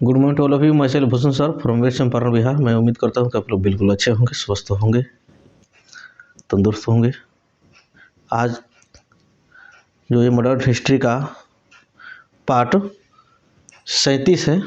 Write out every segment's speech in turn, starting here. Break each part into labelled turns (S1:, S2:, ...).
S1: Good morning to all of you. Myself Bhushan sir from west Champaran Bihar. मैं उम्मीद करता हूँ कि आप लोग बिल्कुल अच्छे होंगे, स्वस्थ होंगे, तंदुरुस्त होंगे। आज जो ये मॉडर्न हिस्ट्री का पार्ट 37 है,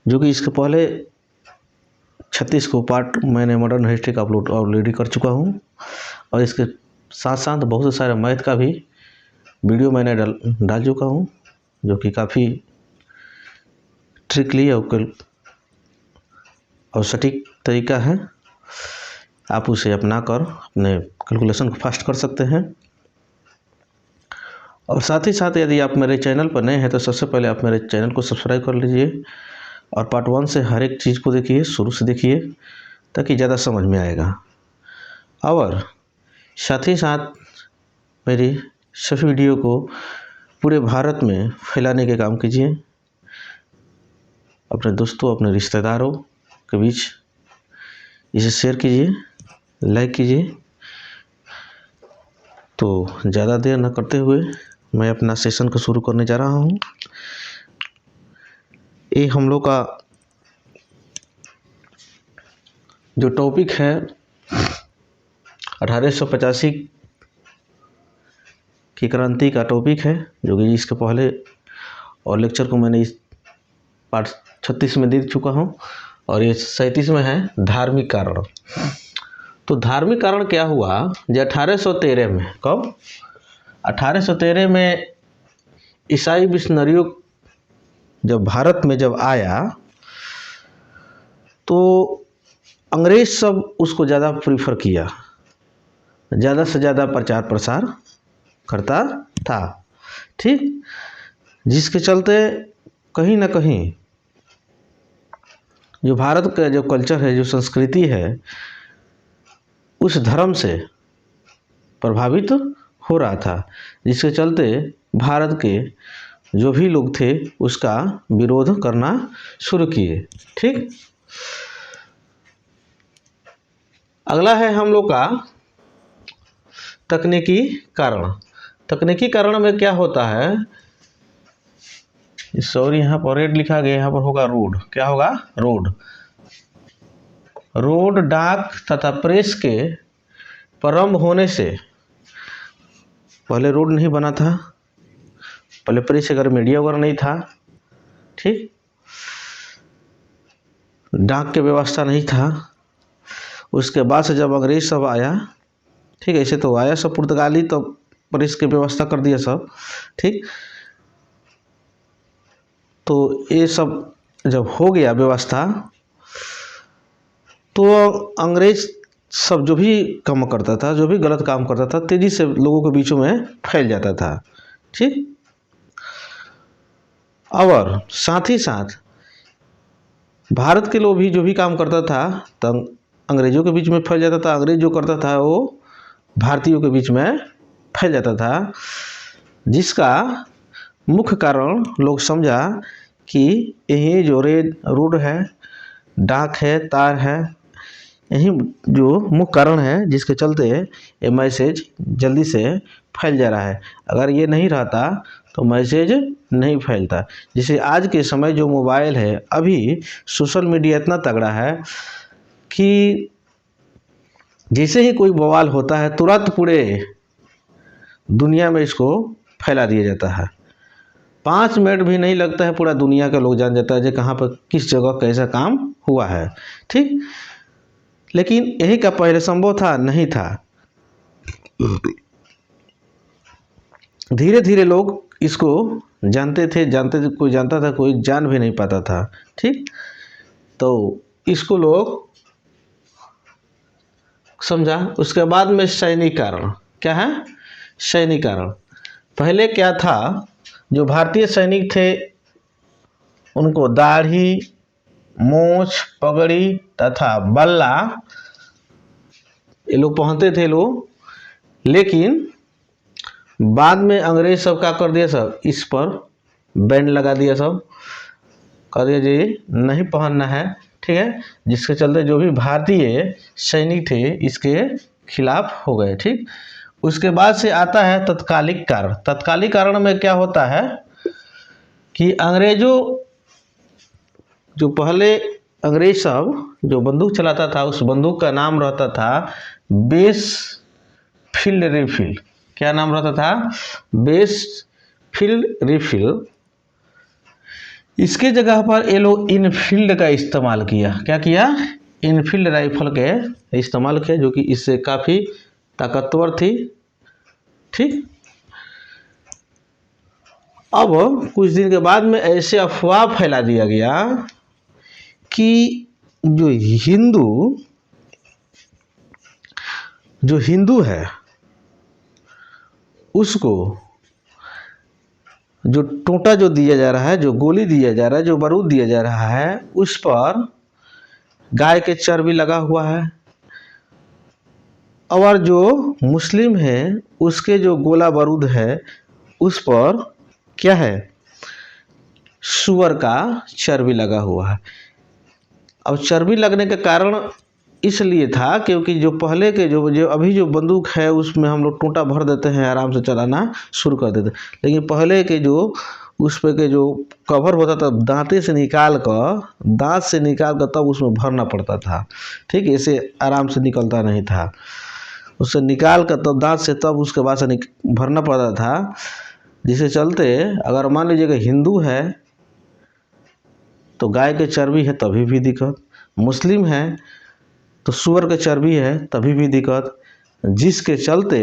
S1: जो कि इसके पहले 36 को पार्ट मैंने मॉडर्न हिस्ट्री का अपलोड ऑलरेडी कर चुका हूँ, और इसके साथ साथ बहुत से सारे मैथ का भी वीडियो मैंने डाल चुका हूँ, जो कि काफ़ी ट्रिकली और सटीक तरीका है। आप उसे अपना कर अपने कैलकुलेशन को फास्ट कर सकते हैं। और साथ ही साथ यदि आप मेरे चैनल पर नए हैं तो सबसे पहले आप मेरे चैनल को सब्सक्राइब कर लीजिए और पार्ट 1 से हर एक चीज़ को देखिए, शुरू से देखिए, ताकि ज़्यादा समझ में आएगा। और साथ ही साथ मेरी सभी वीडियो को पूरे भारत में फैलाने के काम कीजिए। अपने दोस्तों, अपने रिश्तेदारों के बीच इसे शेयर कीजिए, लाइक कीजिए। तो ज़्यादा देर न करते हुए मैं अपना सेशन को शुरू करने जा रहा हूँ। ये हम लोग का जो टॉपिक है 1885 की क्रांति का टॉपिक है, जो कि इसके पहले और लेक्चर को मैंने इस पार्ट 36 में दे चुका हूँ, और ये 37 में है धार्मिक कारण। तो धार्मिक कारण क्या हुआ जो 1813 में, कब 1813 में ईसाई मिशनरियों जब भारत में जब आया तो अंग्रेज सब उसको ज़्यादा प्रीफर किया, ज़्यादा से ज़्यादा प्रचार प्रसार करता था, ठीक। जिसके चलते कहीं ना कहीं जो भारत का जो कल्चर है, जो संस्कृति है, उस धर्म से प्रभावित हो रहा था। जिसके चलते भारत के जो भी लोग थे उसका विरोध करना शुरू किए, ठीक। अगला है हम लोग का तकनीकी कारण। तकनीकी कारण में क्या होता है, सॉरी यहाँ पर रेड लिखा गया, यहाँ पर होगा रोड। क्या होगा? रोड। रोड, डाक तथा प्रेस के प्रारंभ होने से पहले रोड नहीं बना था, पहले प्रेस अगर मीडिया वगैरह नहीं था, ठीक। डाक की व्यवस्था नहीं था। उसके बाद से जब अंग्रेज सब आया, ठीक, ऐसे तो आया सब पुर्तगाली, तो प्रेस की व्यवस्था कर दिया सब, ठीक। तो ये सब जब हो गया व्यवस्था, तो अंग्रेज सब जो भी काम करता था, जो भी गलत काम करता था, तेजी से लोगों के बीचों में फैल जाता था, ठीक। और साथ ही साथ भारत के लोग भी जो भी काम करता था तो अंग्रेजों के बीच में फैल जाता था। अंग्रेज जो करता था वो भारतीयों के बीच में फैल जाता था, जिसका मुख्य कारण लोग समझा कि यही जो रोड है, डाक है, तार है, यही जो मुख्य कारण है जिसके चलते ये मैसेज जल्दी से फैल जा रहा है। अगर ये नहीं रहता तो मैसेज नहीं फैलता। जैसे आज के समय जो मोबाइल है, अभी सोशल मीडिया इतना तगड़ा है कि जैसे ही कोई बवाल होता है तुरंत पूरे दुनिया में इसको फैला दिया जाता है। 5 मिनट भी नहीं लगता है, पूरा दुनिया का लोग जान जाता है कि कहाँ पर किस जगह कैसा काम हुआ है, ठीक। लेकिन यही का पहले संभव था? नहीं था। धीरे धीरे लोग इसको जानते थे, कोई जानता था, कोई जान भी नहीं पाता था, ठीक। तो इसको लोग समझा। उसके बाद में सैनिक कारण। क्या है? सैनिक कारण। पहले क्या था, जो भारतीय सैनिक थे उनको दाढ़ी, मूछ, पगड़ी तथा बल्ला ये लोग पहनते थे लोग। लेकिन बाद में अंग्रेज सब क्या कर दिया, सब इस पर बैन लगा दिया, सब कह दिया जी नहीं पहनना है, ठीक है। जिसके चलते जो भी भारतीय सैनिक थे इसके खिलाफ हो गए, ठीक। उसके बाद से आता है तत्कालिक कारण। तत्कालिक कारण में क्या होता है कि अंग्रेजों जो पहले अंग्रेज सब जो बंदूक चलाता था उस बंदूक का नाम रहता था बेस फील्ड रिफिल। क्या नाम रहता था? Base field refill. इसके जगह पर ये लोग इनफील्ड का इस्तेमाल किया। क्या किया? इनफील्ड राइफल के इस्तेमाल किया, जो कि इससे काफ़ी ताकतवर थी। ठीक। अब कुछ दिन के बाद में ऐसे अफवाह फैला दिया गया कि जो हिंदू है उसको जो टोटा जो दिया जा रहा है, जो गोली दिया जा रहा है, जो बारूद दिया जा रहा है, उस पर गाय के चर्बी लगा हुआ है। और जो मुस्लिम है उसके जो गोला बारूद है उस पर क्या है? सूअर का चर्बी लगा हुआ है। अब चर्बी लगने का कारण इसलिए था क्योंकि जो पहले के जो अभी जो बंदूक है उसमें हम लोग टोंटा भर देते हैं, आराम से चलाना शुरू कर देते, लेकिन पहले के जो उस पे के जो कवर होता था दांत से निकाल कर तब उसमें भरना पड़ता था। ठीक, ऐसे आराम से निकलता नहीं था, उससे निकाल कर तब दांत से तब उसके बाद से भरना पड़ता था। जिससे चलते अगर मान लीजिए कि हिंदू है तो गाय के चर्बी है तभी भी दिक्कत, मुस्लिम है तो सूअर के चर्बी है तभी भी दिक्कत, जिसके चलते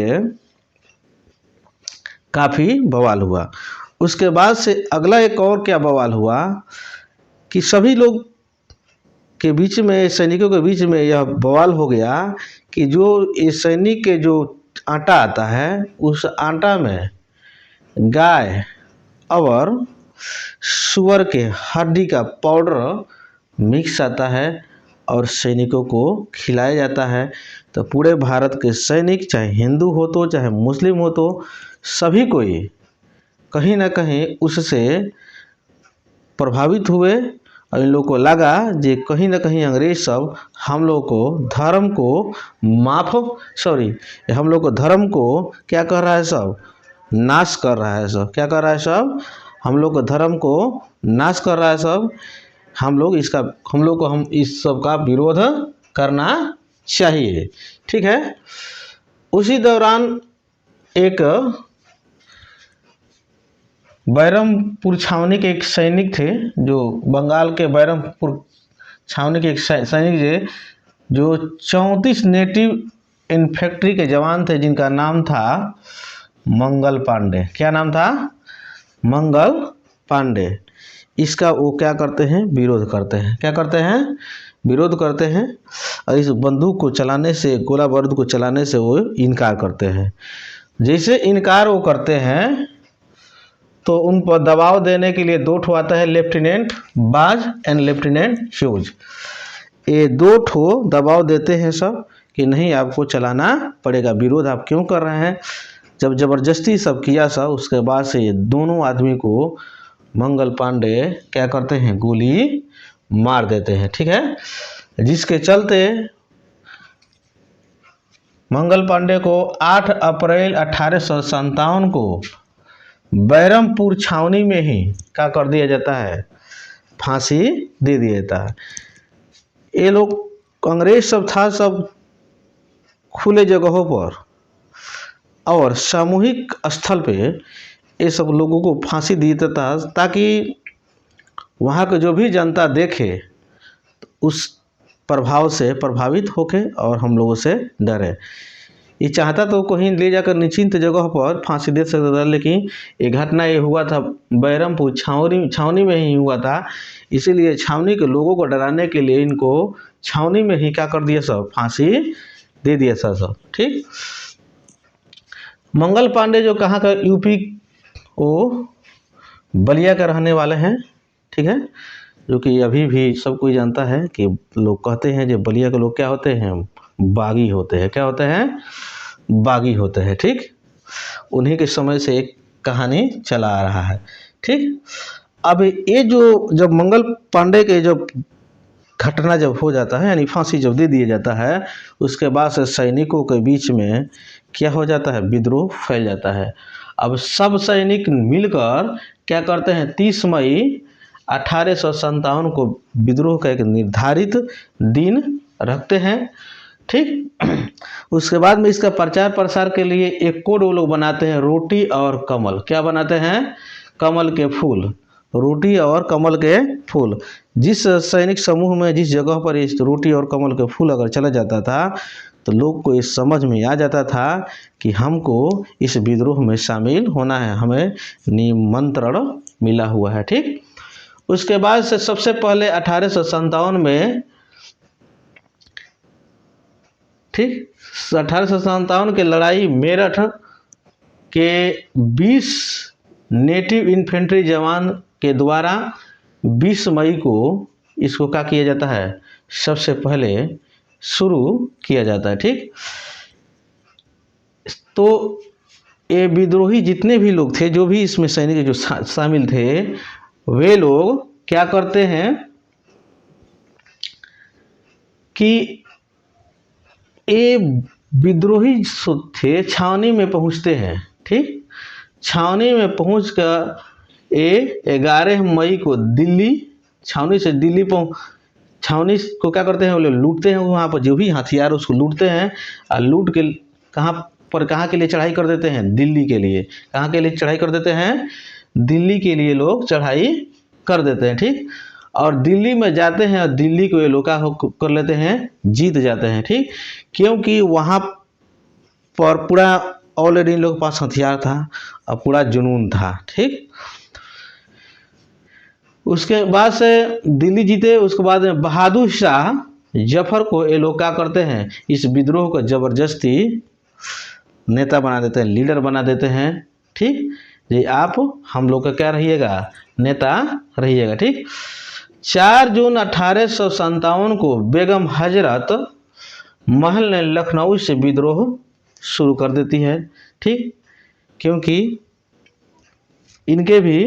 S1: काफ़ी बवाल हुआ। उसके बाद से अगला एक और क्या बवाल हुआ कि सभी लोग के बीच में, सैनिकों के बीच में यह बवाल हो गया कि जो ये सैनिक के जो आटा आता है उस आटा में गाय और सूअर के हड्डी का पाउडर मिक्स आता है और सैनिकों को खिलाया जाता है। तो पूरे भारत के सैनिक, चाहे हिंदू हो तो चाहे मुस्लिम हो तो, सभी कोई कहीं ना कहीं उससे प्रभावित हुए और इन लोगों को लगा कि कहीं ना कहीं अंग्रेज सब हम लोग को धर्म को क्या कर रहा है? सब नाश कर रहा है। सब क्या कर रहा है? सब हम लोग को धर्म को नाश कर रहा है। सब हम लोग इस सब का विरोध करना चाहिए। ठीक है। उसी दौरान एक बैरमपुर छावनी के एक सैनिक थे, जो बंगाल के बैरमपुर छावनी के एक सैनिक थे, जो 34 नेटिव इन्फेंट्री के जवान थे, जिनका नाम था मंगल पांडे। क्या नाम था? मंगल पांडे। इसका वो क्या करते हैं? विरोध करते हैं। क्या करते हैं? विरोध करते हैं और इस बंदूक को चलाने से, गोला बारूद को चलाने से वो इनकार करते हैं। जैसे इनकार वो करते हैं तो उन पर दबाव देने के लिए दो ठो आता है, लेफ्टिनेंट बाज एंड लेफ्टिनेंट ह्यूज। ये दो ठो दबाव देते हैं सब कि नहीं, आपको चलाना पड़ेगा, विरोध आप क्यों कर रहे हैं। जब ज़बरदस्ती सब किया सब, उसके बाद से ये दोनों आदमी को मंगल पांडे क्या करते हैं? गोली मार देते हैं। ठीक है। जिसके चलते मंगल पांडे को 8 अप्रैल 1857 को बैरमपुर छावनी में ही क्या कर दिया जाता है? फांसी दे दिया जाता है। ये लोग अंग्रेज सब था सब खुले जगहों पर और सामूहिक स्थल पे ये सब लोगों को फांसी दी देता था, ताकि वहाँ के जो भी जनता देखे उस प्रभाव से प्रभावित होके और हम लोगों से डरे। ये चाहता तो कहीं ले जाकर निश्चिंत जगह पर फांसी दे सकता था, लेकिन ये घटना ये हुआ था बैरमपुर छावनी में ही हुआ था। इसीलिए छावनी के लोगों को डराने के लिए इनको छावनी में ही क्या कर दिया? सब फांसी दे दिया सब। ठीक। मंगल पांडे जो कहाँ का? यूपी, वो बलिया का रहने वाले हैं। ठीक है। जो कि अभी भी सब कोई जानता है कि लोग कहते हैं जो बलिया के लोग क्या होते हैं? बागी होते हैं। क्या होते हैं? बागी होते हैं। ठीक। उन्हीं के समय से एक कहानी चला आ रहा है। ठीक। अब ये जो जब मंगल पांडे के जब घटना जब हो जाता है, यानी फांसी जब दे दिया जाता है, उसके बाद से सैनिकों के बीच में क्या हो जाता है? विद्रोह फैल जाता है। अब सब सैनिक मिलकर क्या करते हैं? 30 मई 1857 को विद्रोह का एक निर्धारित दिन रखते हैं। ठीक। उसके बाद में इसका प्रचार प्रसार के लिए एक कोड वो लोग बनाते हैं, रोटी और कमल। क्या बनाते हैं? कमल के फूल, रोटी और कमल के फूल। जिस सैनिक समूह में जिस जगह पर इस रोटी और कमल के फूल अगर चला जाता था तो लोग को इस समझ में आ जाता था कि हमको इस विद्रोह में शामिल होना है, हमें निमंत्रण मिला हुआ है। ठीक। उसके बाद से सबसे पहले 1857 में, ठीक, 1857 के लड़ाई मेरठ के 20 नेटिव इन्फेंट्री जवान के द्वारा 20 मई को इसको क्या किया जाता है, सबसे पहले शुरू किया जाता है। ठीक। तो ये विद्रोही जितने भी लोग थे, जो भी इसमें सैनिक जो शामिल थे, वे लोग क्या करते हैं कि ये विद्रोही थे छावनी में पहुंचते हैं। ठीक। छावनी में पहुंचकर ये 11 मई को दिल्ली, छावनी से दिल्ली छावनी को क्या करते हैं, वो लोग लूटते हैं, वहाँ पर जो भी हथियार उसको लूटते हैं और लूट के कहाँ के लिए चढ़ाई कर देते हैं, दिल्ली के लिए। कहाँ के लिए चढ़ाई कर देते हैं? दिल्ली के लिए लोग चढ़ाई कर देते हैं। ठीक। और दिल्ली में जाते हैं और दिल्ली को ये लोग क्या कर लेते हैं, जीत जाते हैं। ठीक। क्योंकि वहाँ पर पूरा ऑलरेडी इन लोगों के पास हथियार था और पूरा जुनून था। ठीक। उसके बाद से दिल्ली जीते। उसके बाद में बहादुर शाह जफर को ये लोग क्या करते हैं, इस विद्रोह को जबरदस्ती नेता बना देते हैं, लीडर बना देते हैं। ठीक। जी आप हम लोग का क्या रहिएगा, नेता रहिएगा। ठीक। 4 जून 1857 को बेगम हजरत महल ने लखनऊ से विद्रोह शुरू कर देती है। ठीक। क्योंकि इनके भी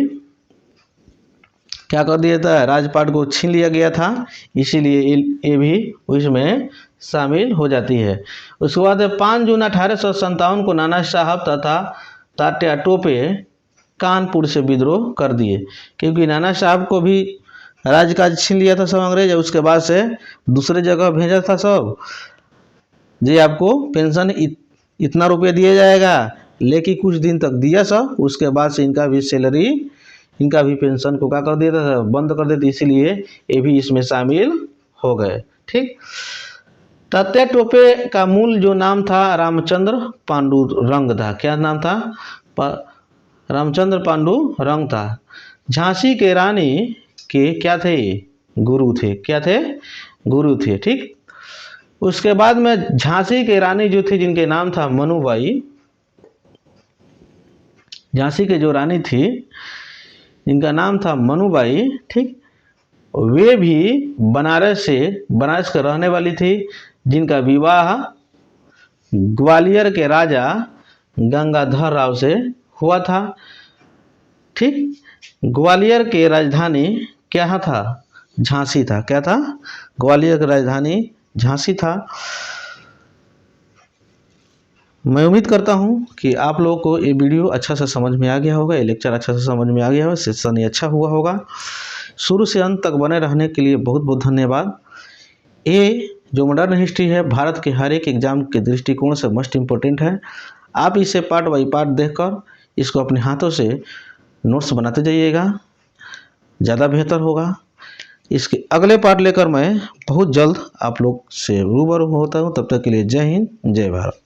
S1: क्या कर दिया था, राजपाट को छीन लिया गया था, इसीलिए ये भी उसमें शामिल हो जाती है। उसके बाद 5 जून 1857 को नाना साहब तथा तात्या टोपे कानपुर से विद्रोह कर दिए, क्योंकि नाना साहब को भी राजकाज छीन लिया था सब अंग्रेज। उसके बाद से दूसरे जगह भेजा था सब, जी आपको पेंशन इतना रुपये दिया जाएगा, लेकिन कुछ दिन तक दिया सब। उसके बाद से इनका भी सैलरी, इनका भी पेंशन को क्या कर दिया था, बंद कर देते, इसीलिए ये भी इसमें शामिल हो गए। ठीक। तात्या टोपे का मूल जो नाम था रामचंद्र पांडुरंग था। क्या नाम था? रामचंद्र पांडुरंग था। झांसी के रानी के क्या थे, गुरु थे। क्या थे? गुरु थे। ठीक। उसके बाद में झांसी के रानी जो थी, जिनके नाम था मनुबाई, झांसी के जो रानी थी जिनका नाम था मनुबाई, ठीक, वे भी बनारस का रहने वाली थी, जिनका विवाह ग्वालियर के राजा गंगाधर राव से हुआ था। ठीक। ग्वालियर के राजधानी क्या था? झांसी था। क्या था? ग्वालियर की राजधानी झांसी था। मैं उम्मीद करता हूं कि आप लोगों को ये वीडियो अच्छा से समझ में आ गया होगा, ये लेक्चर अच्छा से समझ में आ गया होगा, सेशन ये अच्छा हुआ होगा। शुरू से अंत तक बने रहने के लिए बहुत बहुत धन्यवाद। ये जो मॉडर्न हिस्ट्री है, भारत के हर एक एग्जाम के दृष्टिकोण से मोस्ट इम्पोर्टेंट है। आप इसे पार्ट बाई पार्ट देखकर इसको अपने हाथों से नोट्स बनाते जाइएगा, ज़्यादा बेहतर होगा। इसके अगले पार्ट लेकर मैं बहुत जल्द आप लोग से रूबरू होता हूँ। तब तक के लिए जय हिंद, जय भारत।